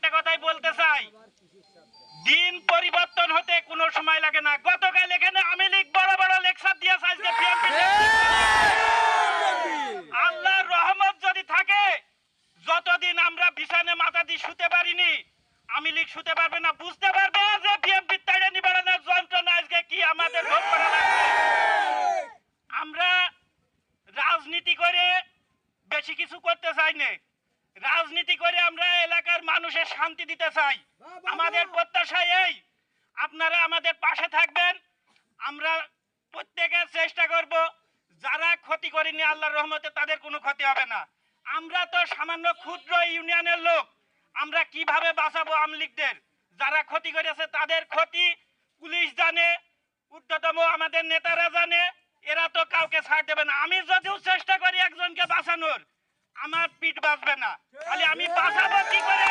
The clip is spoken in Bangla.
একটা কথাই বলতে চাই, দিন পরিবর্তন হতে কোনো সময় লাগে না। গতকাল এখানে আওয়ামী লীগ বড় বড় লেকচার দিয়েছে, আজকে বিএনপি আল্লাহর রহমত যদি থাকে, যতদিন আমরা বিছানে মাথা দিয়ে শুতে পারিনি, আওয়ামী লীগ শুতে পারবে না। বুঝতে পারবে যে বিএনপির তাড়ে নিবারণের যন্ত্রণা আজকে কি আমাদের ভোগ করা লাগবে। আমরা রাজনীতি করে বেশি কিছু করতে চাই না, রাজনীতি করে আমরা এলাকার মানুষের শান্তি দিতে চাই। আমাদের প্রত্যাশা এই, আপনারা আমাদের পাশে থাকবেন। আমরা প্রত্যেকের চেষ্টা করব, যারা ক্ষতি করেনি আল্লাহর রহমতে তাদের কোনো ক্ষতি হবে না। আমরা তো সামান্য ক্ষুদ্র ইউনিয়নের লোক, আমরা কিভাবে বাঁচাবো আওয়ামী লীগদের? যারা ক্ষতি করেছে তাদের ক্ষতি পুলিশ জানে, ঊর্ধ্বতম আমাদের নেতারা জানে, এরা তো কাউকে ছাড় দেবে না। আমি যদিও চেষ্টা করি একজনকে বাঁচানোর, আমার পিঠ বাঁচবে না। খালি আমি বাঁচাবো কি করে?